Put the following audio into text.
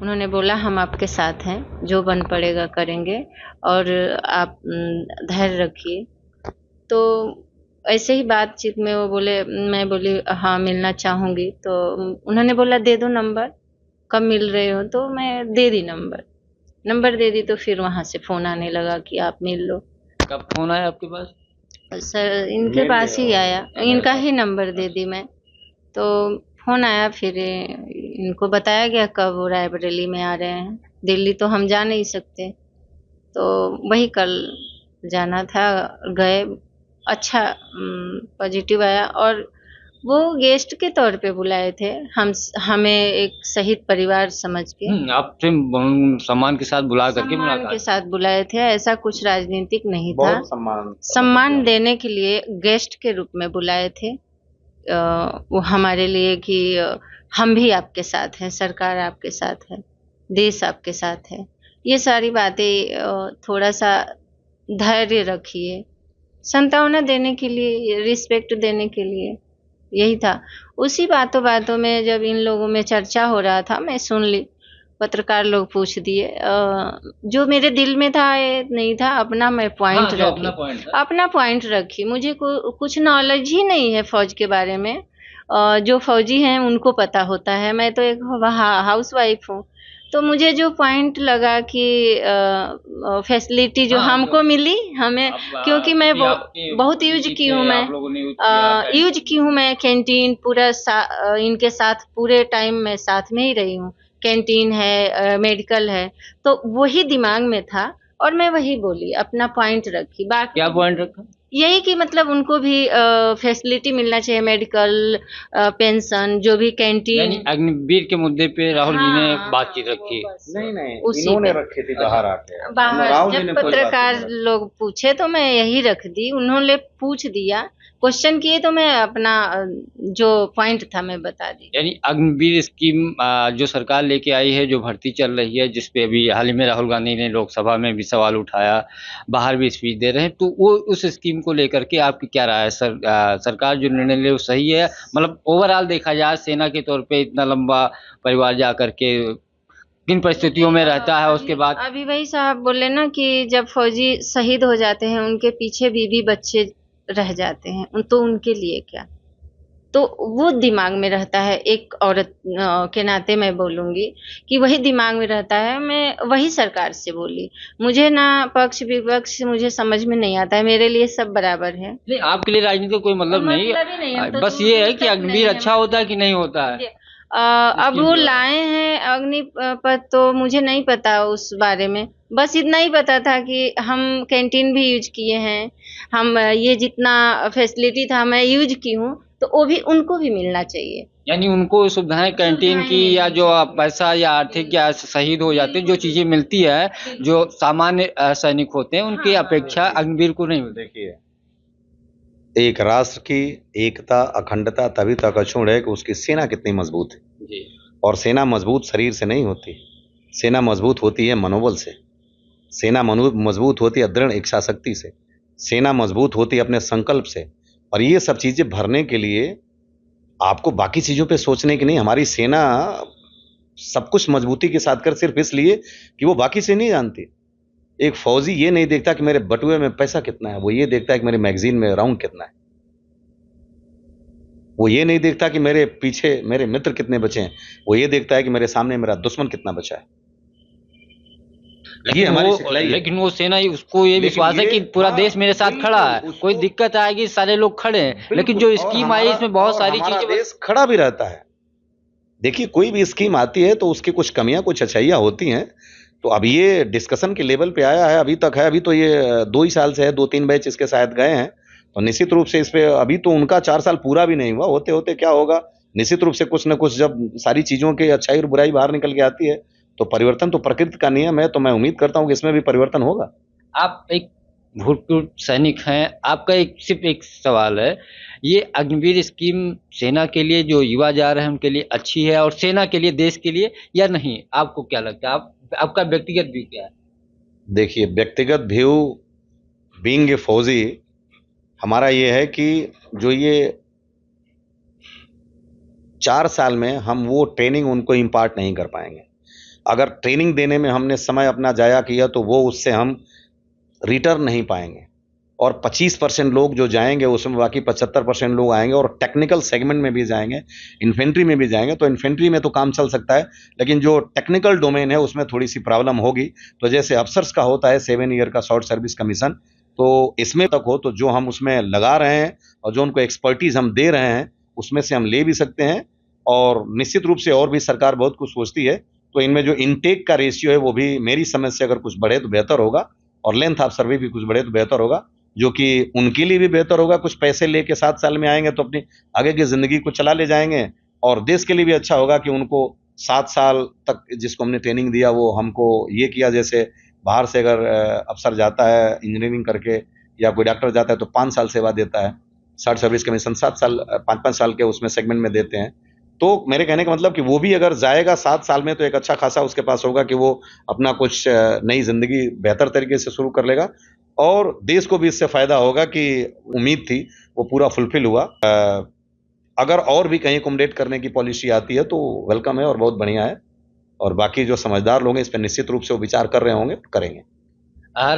उन्होंने बोला हम आपके साथ हैं, जो बन पड़ेगा करेंगे और आप धैर्य रखिए। तो ऐसे ही बातचीत में वो बोले, मैं बोली हाँ मिलना चाहूंगी। तो उन्होंने बोला दे दो नंबर, कब मिल रहे हो? तो मैं दे दी नंबर। नंबर दे दी तो फिर वहां से फोन आने लगा कि आप मिल लो। कब फोन आया आपके पास? सर इनके पास ही आया, इनका ही नंबर दे दी मैं। तो फोन आया, फिर इनको बताया गया कब वो रायबरेली में आ रहे हैं। दिल्ली तो हम जा नहीं सकते, तो वही कल जाना था। गए, अच्छा पॉजिटिव आया। और वो गेस्ट के तौर पे बुलाए थे, हमें एक शहीद परिवार समझ के आपसे सम्मान के साथ बुला करके सम्मान के मुलाकात? साथ बुलाए थे। ऐसा कुछ राजनीतिक नहीं था। बहुत सम्मान सम्मान देने के लिए गेस्ट के रूप में बुलाए थे। वो हमारे लिए कि हम भी आपके साथ हैं, सरकार आपके साथ है, देश आपके साथ है। ये सारी बातें थोड़ा सा धैर्य रखिए, सांत्वना देने के लिए, रिस्पेक्ट देने के लिए, यही था। उसी बातों बातों में जब इन लोगों में चर्चा हो रहा था, मैं सुन ली। पत्रकार लोग पूछ दिए, जो मेरे दिल में था ये नहीं था, अपना मैं पॉइंट जो अपना रखी, पॉइंट था। अपना पॉइंट रखी। मुझे कुछ नॉलेज ही नहीं है फौज के बारे में। जो फौजी हैं उनको पता होता है, मैं तो एक हाउस वाइफ हूँ। तो मुझे जो पॉइंट लगा कि फैसिलिटी जो हमको मिली, हमें, क्योंकि मैं बहुत यूज की हूँ, मैं आप लोगों ने यूज किया यूज की हूँ। मैं कैंटीन पूरा इनके साथ पूरे टाइम मैं साथ में ही रही हूँ। कैंटीन है, मेडिकल है, तो वही दिमाग में था और मैं वही बोली, अपना पॉइंट रखी। बाकी क्या पॉइंट रखा? यही कि मतलब उनको भी फैसिलिटी मिलना चाहिए, मेडिकल, पेंशन, जो भी कैंटीन। यानी अग्निवीर के मुद्दे पे राहुल जी ने हाँ, बातचीत रखी। नहीं नहीं, उसी इन्होंने पे रखी थी बाहर आके। बाहर राहुल जी जब ने कोई बात नहीं पत्रकार रखी। लोग पूछे तो मैं यही रख दी। उन्होंने पूछ दिया, क्वेश्चन किए, तो मैं अपना जो पॉइंट था मैं बता दी। यानी अग्निवीर स्कीम जो सरकार लेके आई है, जो भर्ती चल रही है, जिस पे अभी हाल ही में राहुल गांधी ने लोकसभा में भी सवाल उठाया, बाहर भी स्पीच दे रहे हैं, तो वो उस स्कीम को लेकर के आपकी क्या राय है? सरकार जो निर्णय ले वो सही है? मतलब ओवरऑल देखा जाए, सेना के तौर पे इतना लंबा परिवार जा करके किन परिस्थितियों में रहता है, उसके बाद अभी वही साहब बोले ना कि जब फौजी शहीद हो जाते हैं, उनके पीछे बीवी बच्चे रह जाते हैं, तो उनके लिए क्या? तो वो दिमाग में रहता है। एक औरत के नाते मैं बोलूंगी कि वही दिमाग में रहता है। मैं वही सरकार से बोली। मुझे ना पक्ष विपक्ष मुझे समझ में नहीं आता है, मेरे लिए सब बराबर है। नहीं, आपके लिए राजनीति का कोई मतलब नहीं मतलब ही नहीं, हम तो बस दूर ये है दूर कि तक नहीं अग्निवीर है अच्छा होता है कि नहीं होता है? अब स्कीम वो जो है लाए हैं अग्निपथ, तो मुझे नहीं पता उस बारे में। बस इतना ही पता था कि हम कैंटीन भी यूज किए हैं, हम ये जितना फैसिलिटी था मैं यूज की हूँ, तो वो भी उनको भी मिलना चाहिए। यानी उनको सुविधाएं कैंटीन सुविधाएं की, या मिलनी जो चाहिए। पैसा या आर्थिक या शहीद हो जाते हैं जो चीजें मिलती है, जो सामान्य सैनिक होते हैं, उनकी हाँ, अपेक्षा अग्निवीर को नहीं मिलती। देखिए, एक राष्ट्र की एकता अखंडता तभी तक अक्षुण्ण है कि उसकी सेना कितनी मजबूत है। जी। और सेना मजबूत शरीर से नहीं होती, सेना मजबूत होती है मनोबल से। सेना मजबूत होती है दृढ़ इच्छा शक्ति से। सेना मजबूत होती है अपने संकल्प से। और ये सब चीजें भरने के लिए आपको बाकी चीजों पे सोचने की नहीं। हमारी सेना सब कुछ मजबूती के साथ कर सिर्फ इसलिए कि वो बाकी से नहीं जानती। एक फौजी ये नहीं देखता कि मेरे बटुए में पैसा कितना है, वो ये देखता है कि मेरे मैगजीन में राउंड कितना है। वो ये नहीं देखता कि मेरे पीछे मेरे मित्र कितने बचे हैं, वो ये देखता है कि मेरे सामने मेरा दुश्मन कितना बचा है। ये हमारी सिखलाई है। लेकिन वो सेना उसको ये विश्वास है कि पूरा देश मेरे साथ खड़ा है, कोई दिक्कत आएगी सारे लोग खड़े हैं। लेकिन जो स्कीम आई इसमें बहुत सारी चीजें देश खड़ा भी रहता है। देखिए, कोई भी स्कीम आती है तो उसकी कुछ कमियां कुछ अच्छाइयां होती हैं। तो अब ये डिस्कशन के लेवल पे आया है, अभी तक है, अभी तो ये 2 ही साल से है, 2-3 बैच इसके शायद गए हैं। तो निश्चित रूप से इस पे अभी तो उनका 4 साल पूरा भी नहीं हुआ, होते होते क्या होगा। निश्चित रूप से कुछ न कुछ जब सारी चीजों की अच्छाई और बुराई बाहर निकल के आती है, तो परिवर्तन तो प्रकृति का नियम है। तो मैं उम्मीद करता हूँ कि इसमें भी परिवर्तन होगा। आप एक भूतपूर्व सैनिक हैं, आपका सिर्फ एक सवाल है, ये अग्निवीर स्कीम सेना के लिए जो युवा जा रहे हैं उनके लिए अच्छी है, और सेना के लिए, देश के लिए, या नहीं? आपको क्या लगता है? आपका व्यक्तिगत व्यू क्या है? देखिए, व्यक्तिगत व्यू बीइंग ए फौजी हमारा ये है कि जो ये 4 साल में हम वो ट्रेनिंग उनको इम्पार्ट नहीं कर पाएंगे। अगर ट्रेनिंग देने में हमने समय अपना जाया किया तो वो उससे हम रिटर्न नहीं पाएंगे। और 25% लोग जो जाएंगे उसमें बाकी 75% लोग आएंगे और टेक्निकल सेगमेंट में भी जाएंगे, इन्फेंट्री में भी जाएंगे। तो इन्फेंट्री में तो काम चल सकता है, लेकिन जो टेक्निकल डोमेन है उसमें थोड़ी सी प्रॉब्लम होगी। तो जैसे अफसर्स का होता है 7 ईयर का शॉर्ट सर्विस कमीशन, तो इसमें तक हो तो जो हम उसमें लगा रहे हैं और जो उनको एक्सपर्टीज हम दे रहे हैं उसमें से हम ले भी सकते हैं। और निश्चित रूप से और भी सरकार बहुत कुछ सोचती है, तो इनमें जो इनटेक का रेशियो है वो भी मेरी समझ से अगर कुछ बढ़े तो बेहतर होगा, और लेंथ ऑफ सर्वे भी कुछ बढ़े तो बेहतर होगा, जो कि उनके लिए भी बेहतर होगा। कुछ पैसे लेके 7 साल में आएंगे तो अपनी आगे की जिंदगी को चला ले जाएंगे, और देश के लिए भी अच्छा होगा कि उनको 7 साल तक जिसको हमने ट्रेनिंग दिया वो हमको ये किया। जैसे बाहर से अगर अफसर जाता है इंजीनियरिंग करके या कोई डॉक्टर जाता है तो 5 साल सेवा देता है, शॉर्ट सर्विस कमीशन 7 साल 5-5 साल के उसमें सेगमेंट में देते हैं। तो मेरे कहने का मतलब कि वो भी अगर जाएगा 7 साल में तो एक अच्छा खासा उसके पास होगा कि वो अपना कुछ नई जिंदगी बेहतर तरीके से शुरू कर लेगा, और देश को भी इससे फायदा होगा कि उम्मीद थी वो पूरा फुलफिल हुआ। अगर और भी कहीं अकोमोडेट करने की पॉलिसी आती है तो वेलकम है और बहुत बढ़िया है, और बाकी जो समझदार लोग हैं इस पर निश्चित रूप से वो विचार कर रहे होंगे, करेंगे।